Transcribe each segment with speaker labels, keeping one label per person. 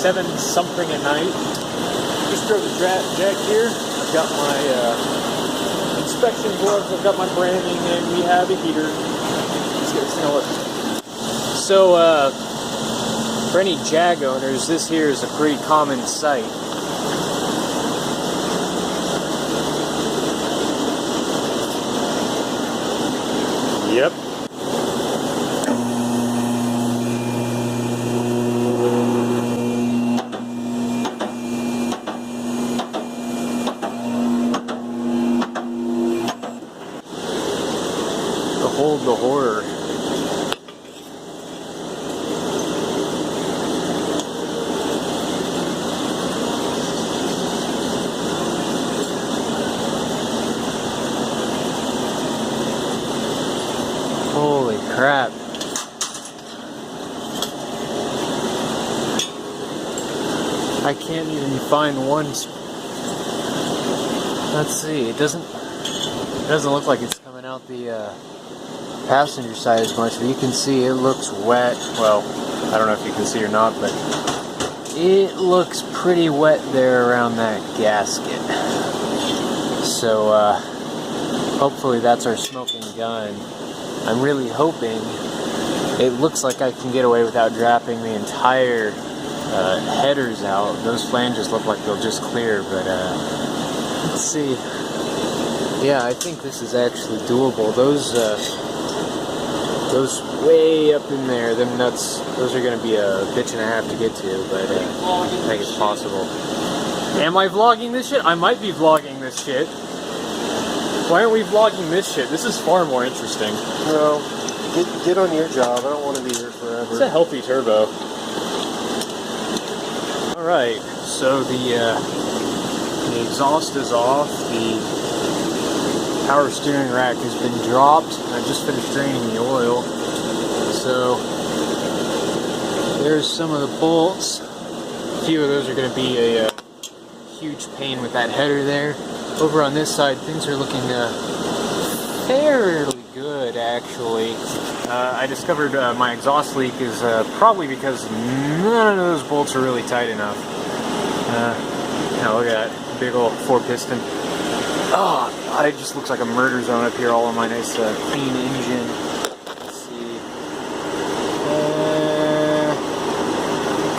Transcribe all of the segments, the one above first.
Speaker 1: 7 something at night. Just drove the Jag here. I've got my inspection gloves, I've got my branding, and we have a heater. Let's get this thing all up. So, for any Jag owners, this here is a pretty common sight. Yep. Behold the horror. Holy crap. I can't even find one. Let's see, it doesn't look like it's coming out the passenger side as much, but you can see it looks wet. Well, I don't know if you can see or not, but it looks pretty wet there around that gasket. So hopefully that's our smoking gun. I'm really hoping it looks like I can get away without dropping the entire headers out. Those flanges look like they'll just clear, but let's see. Yeah, I think this is actually doable. Those way up in there, them nuts, those are going to be a bitch and a half to get to, but I think it's possible. Am I vlogging this shit? I might be vlogging this shit. Why aren't we vlogging this shit? This is far more interesting.
Speaker 2: Well, get on your job. I don't want to be here forever.
Speaker 1: It's a healthy turbo. Alright, so the exhaust is off. The power steering rack has been dropped. I just finished draining the oil. So there's some of the bolts. A few of those are going to be a huge pain with that header there. Over on this side, things are looking fairly good, actually. I discovered my exhaust leak is probably because none of those bolts are really tight enough. Look at that big old 4-piston. Oh, God, it just looks like a murder zone up here, all on my nice clean engine. Let's see.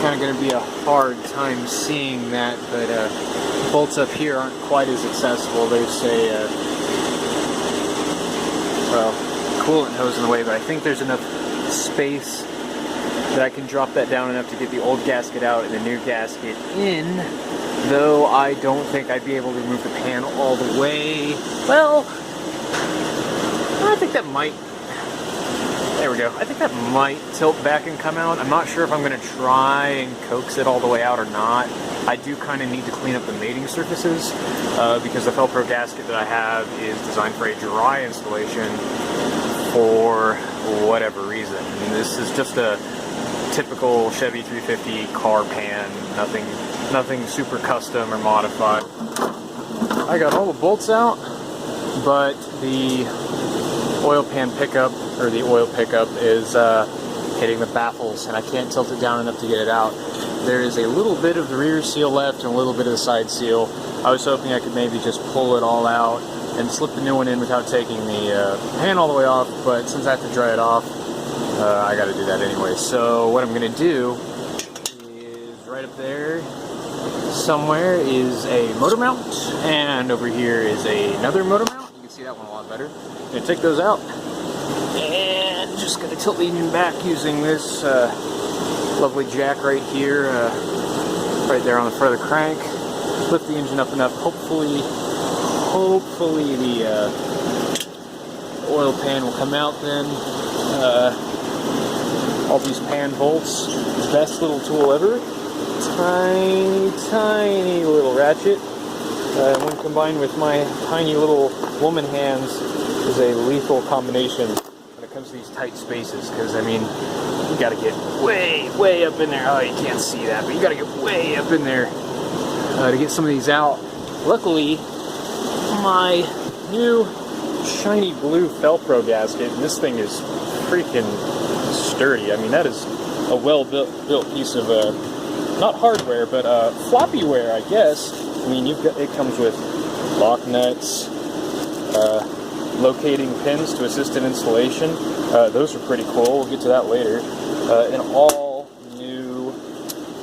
Speaker 1: Kind of going to be a hard time seeing that, but bolts up here aren't quite as accessible. There's a, coolant hose in the way, but I think there's enough space that I can drop that down enough to get the old gasket out and the new gasket in, though I don't think I'd be able to remove the pan all the way. Well, I think that might, there we go, I think that might tilt back and come out. I'm not sure if I'm going to try and coax it all the way out or not. I do kind of need to clean up the mating surfaces because the Velcro gasket that I have is designed for a dry installation for whatever reason. I mean, this is just a typical Chevy 350 car pan, nothing super custom or modified. I got all the bolts out, but the oil pan pickup, or the oil pickup, is hitting the baffles, and I can't tilt it down enough to get it out. There is a little bit of the rear seal left and a little bit of the side seal. I was hoping I could maybe just pull it all out and slip the new one in without taking the pan all the way off, but since I have to dry it off, I got to do that anyway. So what I'm going to do is right up there somewhere is a motor mount, and over here is another motor mount. You can see that one a lot better. I'm going to take those out and just going to tilt the engine back using this lovely jack right here, right there on the front of the crank. Lift the engine up enough. Hopefully the oil pan will come out then. All these pan bolts, best little tool ever. Tiny little ratchet. When combined with my tiny little woman hands, is a lethal combination when it comes to these tight spaces. Because I mean, you got to get way up in there. Oh, you can't see that, but you got to get way up in there to get some of these out. Luckily, my new shiny blue Velcro gasket, and this thing is freaking sturdy. I mean, that is a well-built piece of not hardware, but floppyware, I guess. I mean, it comes with lock nuts, locating pins to assist in installation. Those are pretty cool. We'll get to that later. And all new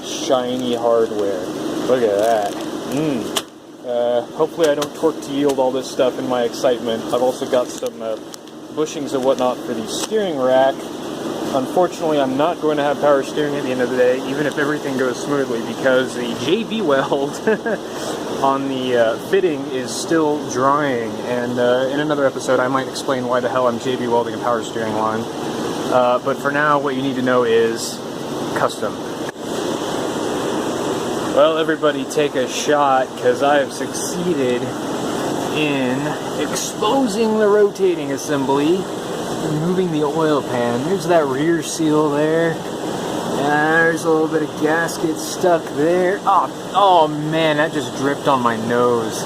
Speaker 1: shiny hardware. Look at that. Hopefully I don't torque to yield all this stuff in my excitement. I've also got some bushings and whatnot for the steering rack. Unfortunately, I'm not going to have power steering at the end of the day, even if everything goes smoothly, because the JB weld on the fitting is still drying. And in another episode, I might explain why the hell I'm JB welding a power steering line. But for now, what you need to know is custom. Well, everybody take a shot, because I have succeeded in exposing the rotating assembly, removing the oil pan. There's that rear seal there. And there's a little bit of gasket stuck there. Oh man, that just dripped on my nose.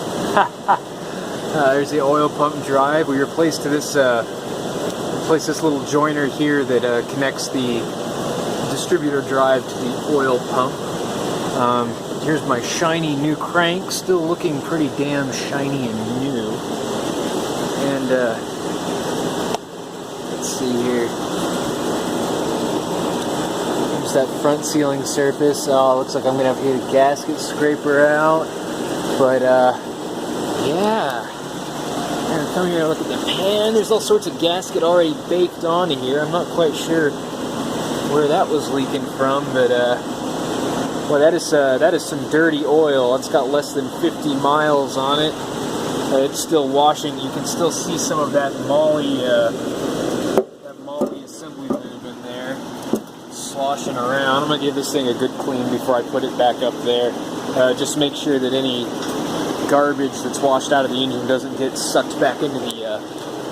Speaker 1: There's the oil pump drive. We replaced this little joiner here that connects the distributor drive to the oil pump. Here's my shiny new crank, still looking pretty damn shiny and new. And let's see here. Here's that front sealing surface. Oh, looks like I'm gonna have to get a gasket scraper out. But yeah. And come here and look at the pan. There's all sorts of gasket already baked on in here. I'm not quite sure where that was leaking from, but well, that is some dirty oil. It's got less than 50 miles on it. It's still washing. You can still see some of that moly assembly lube in there, sloshing around. I'm gonna give this thing a good clean before I put it back up there. Just make sure that any garbage that's washed out of the engine doesn't get sucked back into the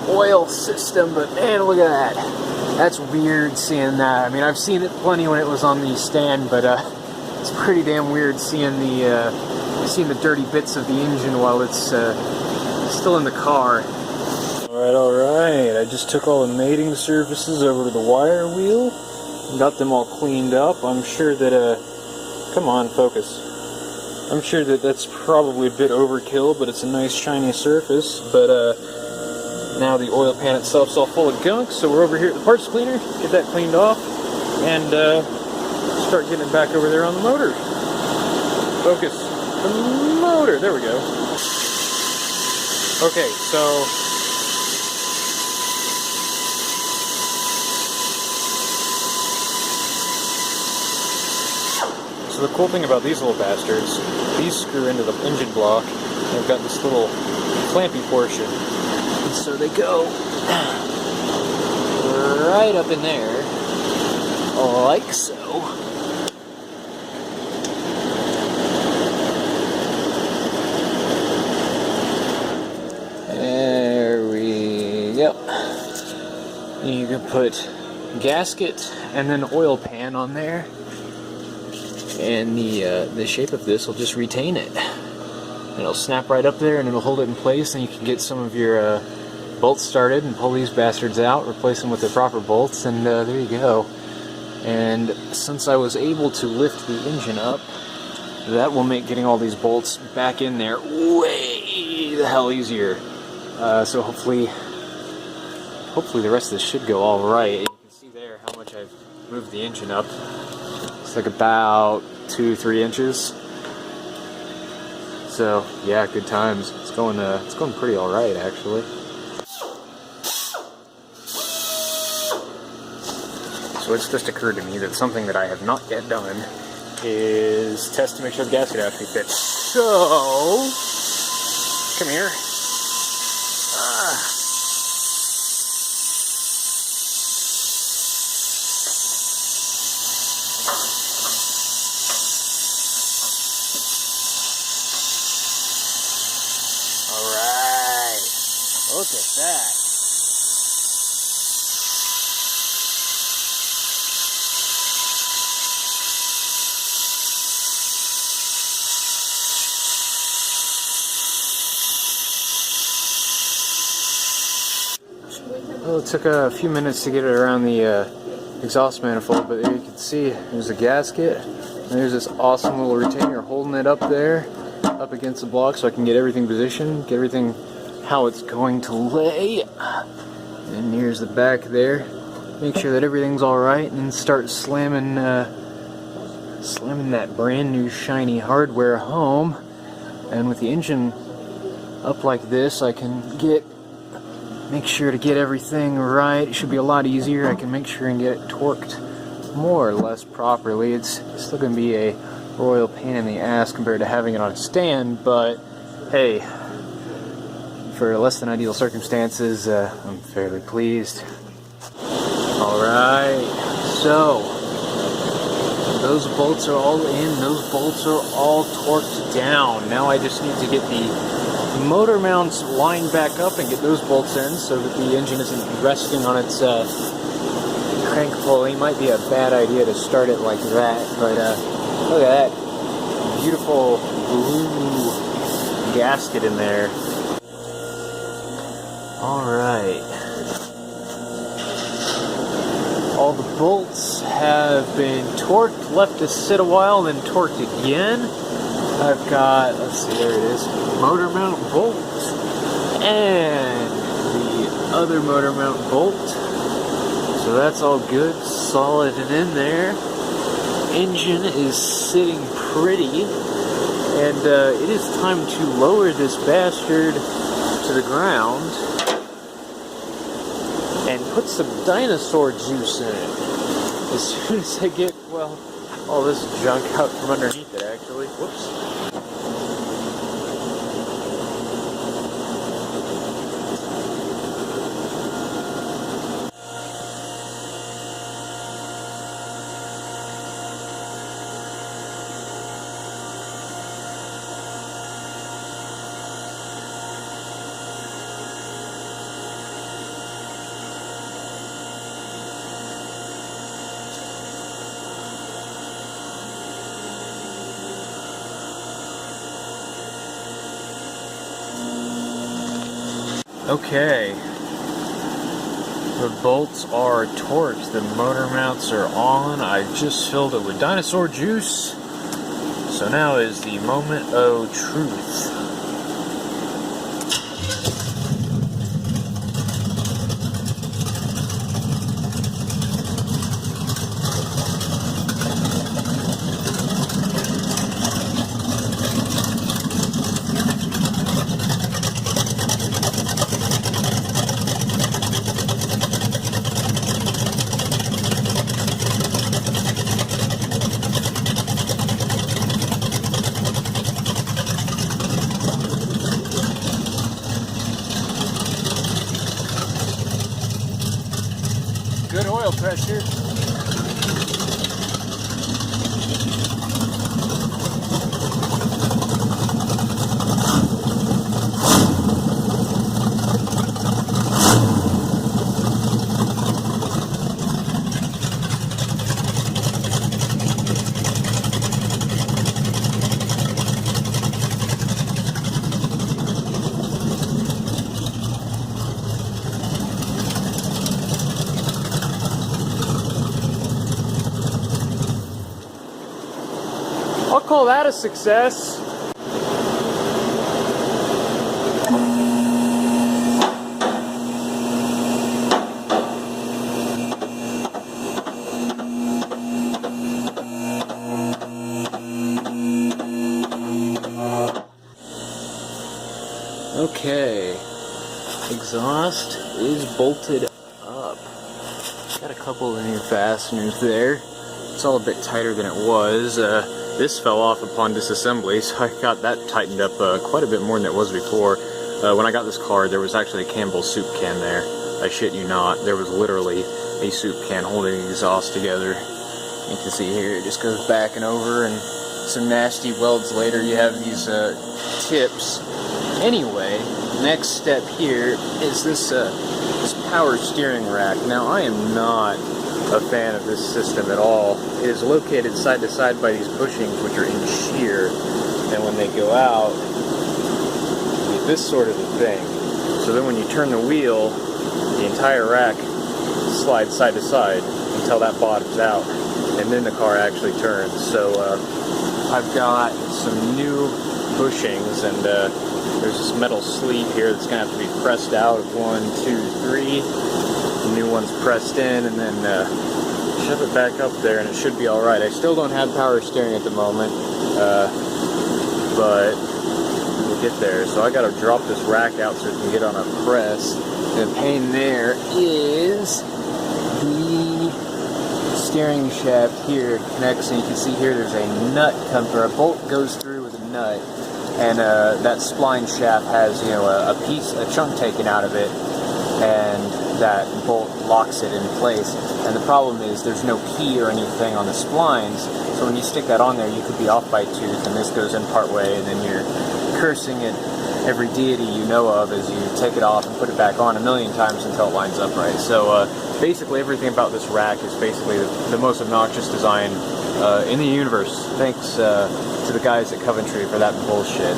Speaker 1: oil system. But man, look at that. That's weird seeing that. I mean, I've seen it plenty when it was on the stand, but it's pretty damn weird seeing the dirty bits of the engine while it's still in the car. All right. I just took all the mating surfaces over to the wire wheel, got them all cleaned up. I'm sure that come on, focus. I'm sure that that's probably a bit overkill, but it's a nice shiny surface. But now the oil pan itself's all full of gunk, so we're over here at the parts cleaner, get that cleaned off, and start getting it back over there on the motor. Focus. The motor. There we go. Okay, so the cool thing about these little bastards, these screw into the engine block, and they've got this little clampy portion. And so they go right up in there, like so. There we go. You can put gasket and then oil pan on there, and the shape of this will just retain it. It'll snap right up there and it'll hold it in place, and you can get some of your bolts started and pull these bastards out, replace them with the proper bolts, and there you go. And since I was able to lift the engine up, that will make getting all these bolts back in there way the hell easier. So hopefully the rest of this should go all right. You can see there how much I've moved the engine up. It's like about 2-3 inches. So yeah, good times. It's going pretty all right actually. So it's just occurred to me that something that I have not yet done is test to make sure the gasket actually fits. So come here. Look at that. Well, it took a few minutes to get it around the exhaust manifold, but there you can see there's a gasket, There's this awesome little retainer holding it up there, up against the block, so I can get everything positioned, get everything how it's going to lay. And here's the back there. Make sure that everything's all right, and then start slamming that brand new shiny hardware home. And with the engine up like this, I can make sure to get everything right. It should be a lot easier. I can make sure and get it torqued more or less properly. It's still going to be a royal pain in the ass compared to having it on a stand, but hey, for less than ideal circumstances, I'm fairly pleased. Alright, so those bolts are all in, those bolts are all torqued down. Now I just need to get the motor mounts lined back up and get those bolts in so that the engine isn't resting on its crank pulley. Might be a bad idea to start it like that, but look at that beautiful blue gasket in there. Alright, all the bolts have been torqued, left to sit a while, then torqued again. I've got, let's see, there it is, motor mount bolt and the other motor mount bolt. So that's all good, solid and in there. Engine is sitting pretty, and it is time to lower this bastard to the ground and put some dinosaur juice in it. As soon as I get, well, all this junk out from underneath it, actually. Whoops. Okay, the bolts are torqued, the motor mounts are on. I just filled it with dinosaur juice, so now is the moment of truth. Good oil pressure. I'll call that a success. Okay, exhaust is bolted up. Got a couple of new fasteners there. It's all a bit tighter than it was. This fell off upon disassembly, so I got that tightened up quite a bit more than it was before. When I got this car, there was actually a Campbell soup can there. I shit you not, there was literally a soup can holding the exhaust together. You can see here, it just goes back and over, and some nasty welds later, you have these tips. Anyway, next step here is this power steering rack. Now, I am not a fan of this system at all. It is located side to side by these bushings, which are in shear, and when they go out, you get this sort of a thing. So then when you turn the wheel, the entire rack slides side to side until that bottoms out. and then the car actually turns. So I've got some new bushings, and there's this metal sleeve here that's going to have to be pressed out. 1, 2, 3. The new one's pressed in, and then shove it back up there, and it should be alright. I still don't have power steering at the moment, but we'll get there. So I got to drop this rack out so it can get on a press. The pain there is the steering shaft here connects, and you can see here there's a nut or a bolt goes through with a nut, and that spline shaft has, you know, a chunk taken out of it, and that bolt locks it in place. And the problem is there's no key or anything on the splines, so when you stick that on there, you could be off by a tooth, and this goes in part way, and then you're cursing at every deity you know of as you take it off and put it back on a million times until it lines up right. So basically everything about this rack is basically the most obnoxious design in the universe, thanks to the guys at Coventry for that bullshit.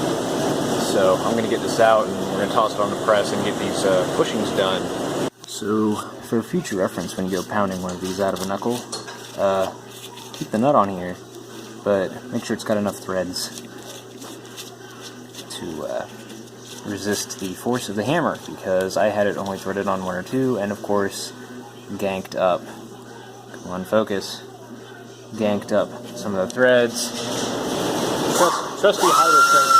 Speaker 1: So I'm going to get this out, and we're going to toss it on the press and get these bushings done. So for future reference, when you go pounding one of these out of a knuckle, keep the nut on here, but make sure it's got enough threads to resist the force of the hammer, because I had it only threaded on 1 or 2, and of course ganked up. Come on, focus. Ganked up some of the threads. Trusty hider frame.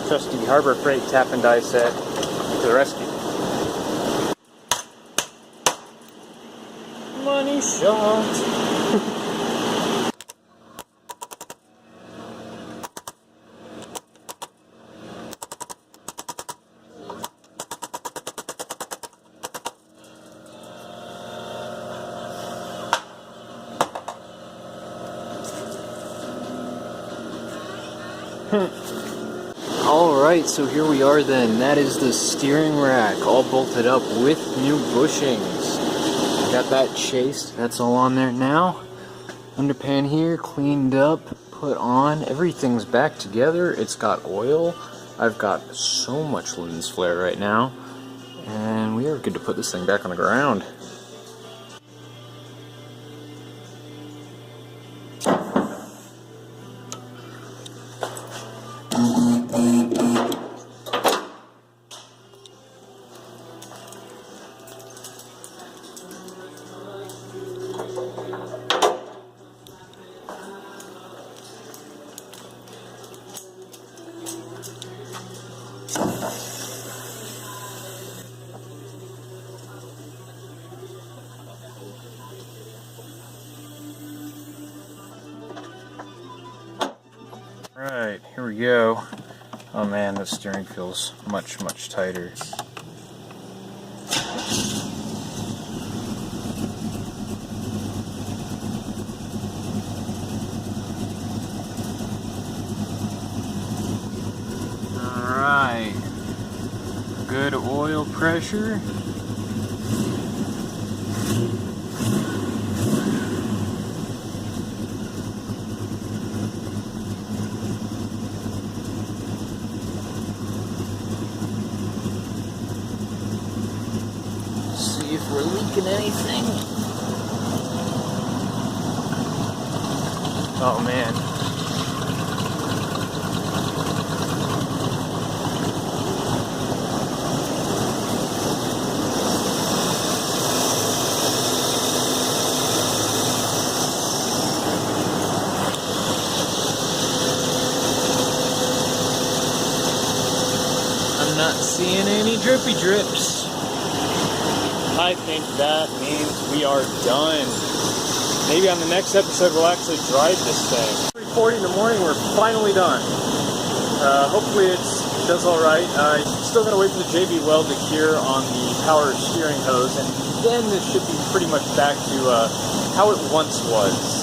Speaker 1: Trusty Harbor Freight tap and die set to the rescue. Money shot. Alright, so here we are then. That is the steering rack, all bolted up with new bushings. Got that chased, that's all on there now. Underpan here, cleaned up, put on. Everything's back together. It's got oil. I've got so much lens flare right now. And we are good to put this thing back on the ground. Alright, here we go. Oh man, the steering feels much, much tighter. Alright, good oil pressure. See if we're leaking anything. Oh man. I'm not seeing any drippy drips. I think that means we are done. Maybe on the next episode we'll actually drive this thing. 3:40 in the morning, we're finally done. Hopefully it does alright. Still gotta wait for the JB weld to cure on the power steering hose, and then this should be pretty much back to how it once was.